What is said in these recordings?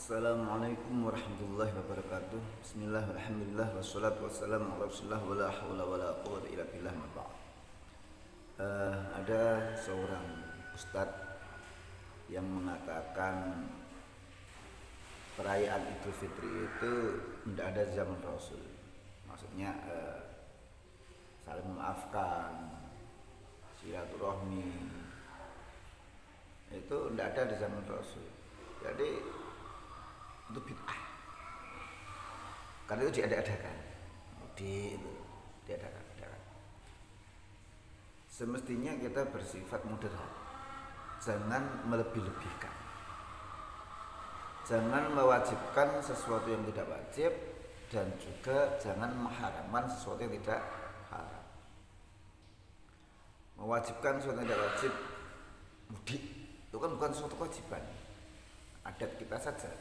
Assalamualaikum warahmatullahi wabarakatuh. Bismillah, alhamdulillah, wassalatu wassalamu ala rasulillah, wala hawla wala quwwata illa billah, ma ba'd. Ada seorang ustadz yang mengatakan perayaan Idul Fitri itu tidak ada zaman Rasul. Maksudnya saling memaafkan, silaturahmi itu tidak ada di zaman Rasul. Jadi itu bid'ah, karena itu diadakan, diadakan. Semestinya kita bersifat moderat, jangan melebih-lebihkan, jangan mewajibkan sesuatu yang tidak wajib, dan juga jangan mengharamkan sesuatu yang tidak haram. Mewajibkan sesuatu yang tidak wajib, mudik itu kan bukan suatu kewajiban, adat kita saja.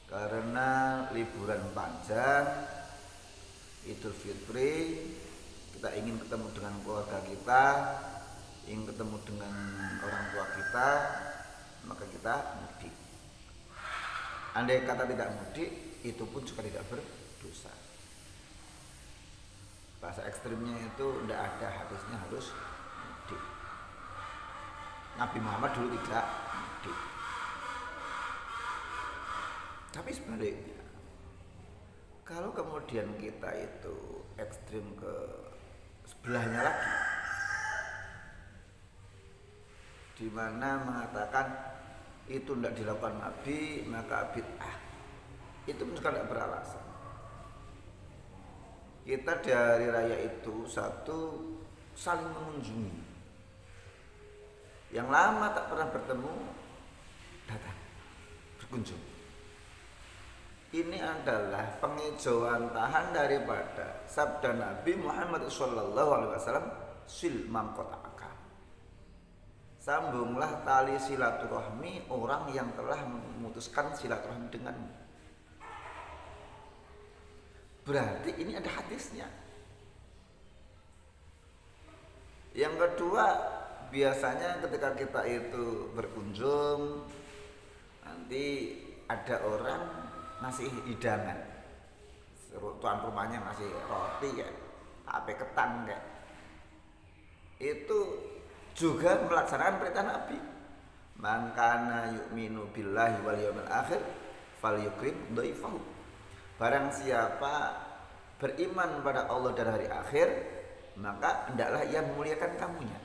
Karena liburan panjang Idul Fitri, kita ingin ketemu dengan keluarga kita, ingin ketemu dengan orang tua kita, maka kita mudik. Andai kata tidak mudik, itu pun juga tidak berdosa. Bahasa ekstrimnya itu tidak ada hadisnya harus mudik. Nabi Muhammad dulu tidak mudik. Tapi sebaliknya, kalau kemudian kita itu ekstrim ke sebelahnya lagi, di mana mengatakan itu tidak dilakukan Nabi, maka bid'ah, itu pun tidak beralasan. Kita di hari raya itu satu, saling mengunjungi. Yang lama tak pernah bertemu, datang berkunjung. Ini adalah pengejauhan tahan daripada sabda Nabi Muhammad SAW, sil mangkota'aka, sambunglah tali silaturahmi orang yang telah memutuskan silaturahmi denganmu. Berarti ini ada hadisnya. Yang kedua, biasanya ketika kita itu berkunjung, nanti ada orang ngasih hidangan, tuan rumahnya ngasih roti ya, tape ketan kayak itu juga melaksanakan perintah Nabi. Mangkana yu'minu billahi wal yawmil akhir falyukrim dhaifahu. Barang siapa beriman pada Allah dan hari akhir, maka hendaklah ia memuliakan tamunya.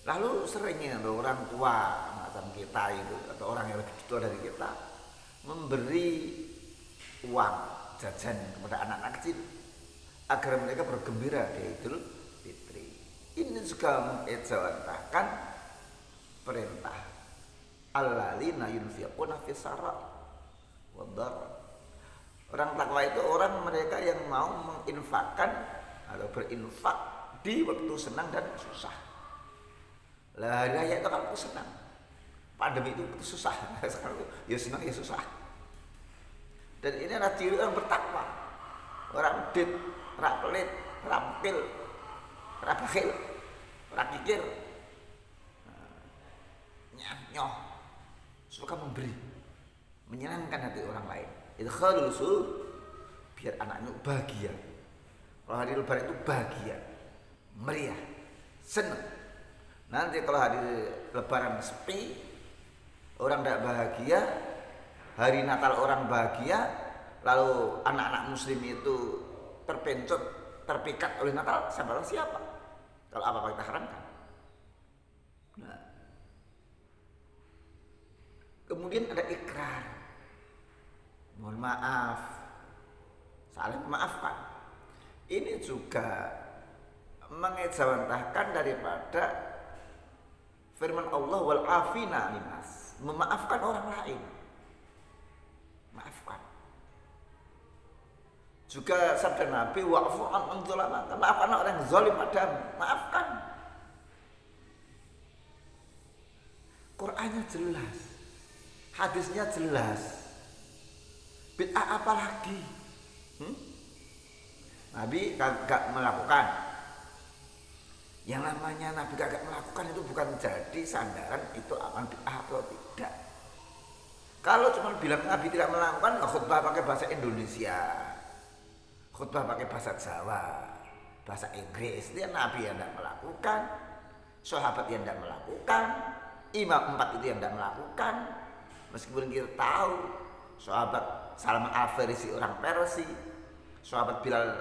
Lalu seringnya orang tua macam kita itu, atau orang yang lebih tua dari kita, memberi uang jajan kepada anak-anak kecil agar mereka bergembira di Idul Fitri. Ini juga mengejawantahkan perintah alladzina yunfiquna fis sarai wad dharai. Orang takwa itu orang mereka yang mau menginfakkan atau berinfak di waktu senang dan susah. Lah hari raya itu kalau senang, pandemi itu susah, sekarang itu ya senang ya susah. Dan ini adalah ciri orang bertakwa, orang medit, orang pelit, orang pil, orang bakhil, orang kikir, nyoh, suka memberi, menyenangkan hati orang lain. Itu khairul surur, biar anaknya bahagia. Kalau hari lebaran itu bahagia, meriah, senang. Nanti kalau hari lebaran sepi, orang tidak bahagia, hari Natal orang bahagia, lalu anak-anak muslim itu terpencot, terpikat oleh Natal, siapa? Kalau apa-apa kita haramkan. Nah, kemudian ada ikrar, mohon maaf, saling memaafkan. Ini juga mengejawantahkan daripada firman Allah wal afina linas, memaafkan orang lain. Maafkan. Juga sabda Nabi wa'fu an dzalama, maafkan orang yang zalim padamu, maafkan. Qur'annya jelas, hadisnya jelas. Bid'ah apa lagi? Nabi kagak melakukan. Yang namanya Nabi kagak melakukan itu bukan jadi sandaran itu aman bid'ah atau tidak. Kalau cuma bilang Nabi tidak melakukan, khutbah pakai bahasa Indonesia, khutbah pakai bahasa Jawa, bahasa Inggris, dia Nabi yang tidak melakukan, sahabat yang tidak melakukan, imam 4 itu yang tidak melakukan. Meskipun kita tahu sahabat Salman Al-Farisi orang Persia, sahabat Bilal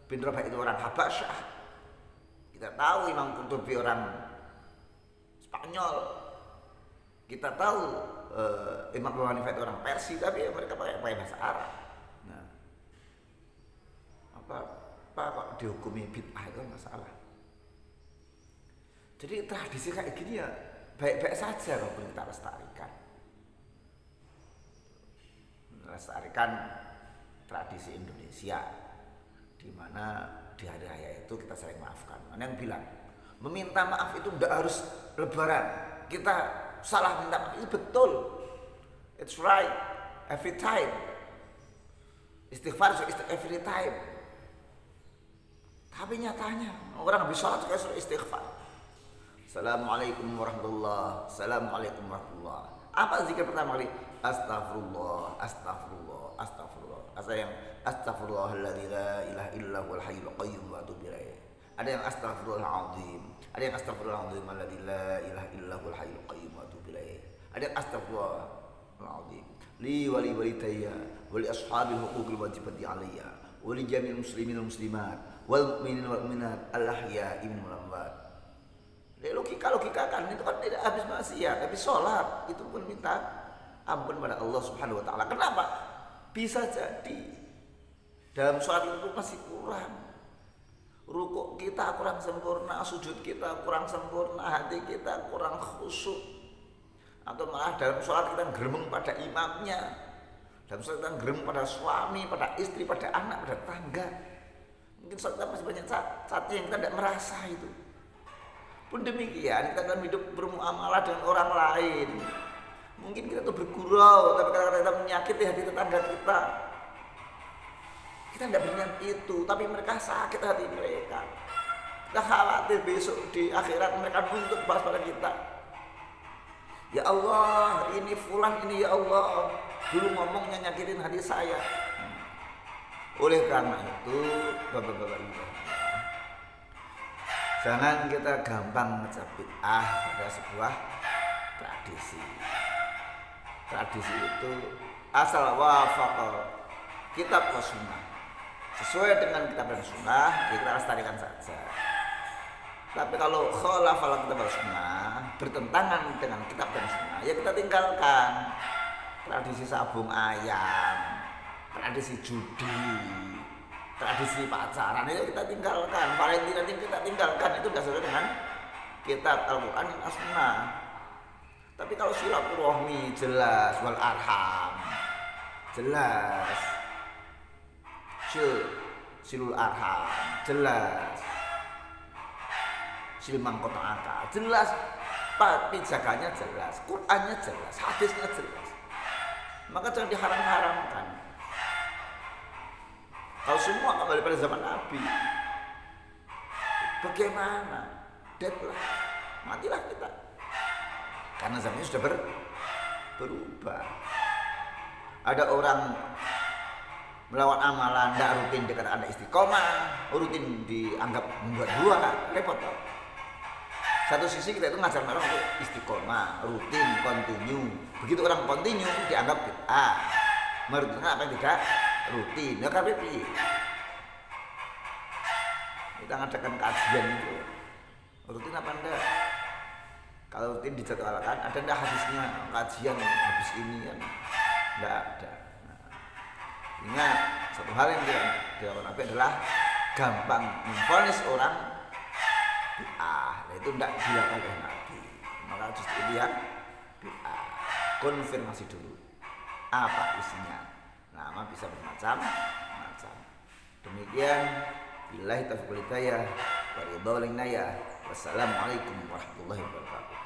bin Rabah itu orang Habasyah, kita tahu Imam Qurtubi orang Spanyol, kita tahu Imam Abu Hanifah itu orang Persia, tapi mereka pakai bahasa Arab. Nah, apa kok dihukumi bid'ah itu masalah. Jadi tradisi kayak gini ya baik-baik saja kalau kita lestarikan. Melestarikan tradisi Indonesia, di mana di hari raya itu kita saling maafkan. Mana yang bilang meminta maaf itu tidak harus Lebaran, kita salah minta maaf itu betul, it's right every time. Istighfar every time. Tapi nyatanya orang habis sholat juga suruh istighfar. Assalamualaikum warahmatullah, assalamualaikum warahmatullah. Apa zikir pertama kali? Astagfirullah, astagfirullah, astagfirullah. Ada yang astagfirullahalladzi la ilaha illa huwal hayyul qayyum wa atubu ilaih. Ada yang astagfirullahaladzim. Ada yang astagfirullahaladzim alladzi la ilaha illa huwal hayyul qayyum wa atubu ilaih. Ada yang astagfirullahaladzim li wa li walidayya wa li ashabil huquqil wajibati alayya wa li jami'il muslimin wal muslimat wal mu'minin wal mu'minat al ahya'i minhum wal amwat. Logika kan itu kan tidak habis maksiat, tapi sholat itu pun minta ampun pada Allah Subhanahu wa taala. Kenapa? Bisa jadi dalam sholat itu masih kurang. Rukuk kita kurang sempurna, sujud kita kurang sempurna, hati kita kurang khusyuk. Atau malah dalam sholat kita geremeng pada imamnya, dalam sholat kita geremeng pada suami, pada istri, pada anak, pada tetangga. Mungkin sholat kita masih banyak saat yang kita tidak merasa itu. Pun demikian kita dalam hidup bermuamalah dengan orang lain. Mungkin kita tuh bergurau, tapi kadang-kadang kita menyakiti hati tetangga kita. Kita tidak berniat itu, tapi mereka sakit hati mereka. Kita khawatir besok di akhirat mereka nuntut balas pada kita. Ya Allah, ini fulan ini ya Allah, dulu ngomongnya nyakitin hati saya. Oleh karena itu, bapak-bapak ibu, jangan kita gampang ngecap bid'ah pada sebuah tradisi. Tradisi itu asal wafaqal kitab wa sunnah, sesuai dengan kitab dan sunnah, ya kita lestarikan saja. Tapi kalau khalafal kitab dan sunnah, bertentangan dengan kitab dan sunnah, ya kita tinggalkan. Tradisi sabung ayam, tradisi judi, tradisi pacaran itu kita tinggalkan. Valentine kita tinggalkan, itu sudah sesuai dengan kitab Al-Quran dan As-Sunnah. Tapi kalau silaturahmi jelas, wal arham jelas, silul arham jelas, silman qata'aka jelas, pijakannya jelas, Qur'annya jelas, hadisnya jelas, maka jangan diharam-haramkan. Kalau semua kembali pada zaman Nabi, bagaimana? Deadlah, matilah kita. Karena zamannya sudah berubah. Ada orang melawan amalan, tidak rutin dikatakan istiqomah, rutin dianggap membuat repot. Satu sisi kita itu ngajar orang untuk istiqomah, rutin, continue. Begitu orang continue dianggap bid'ah. Merutinkan apa yang tidak rutin. Ya tapi kita ngadakan kajian itu rutin apa enggak? Kalau rutin dijadwalkan, ada enggak hadisnya kajian habis ini kan? Enggak ada. Nah, ingat satu hal yang dilakukan Nabi adalah gampang memvonis orang bid'ah. Nah, itu enggak dilakukan oleh Nabi. Maka justru itu yang bid'ah. Konfirmasi dulu apa isinya. Nama bisa bermacam-macam. Demikian billahi taufiq wal hidayah wa ridha wal inayah. Wassalamualaikum warahmatullahi wabarakatuh.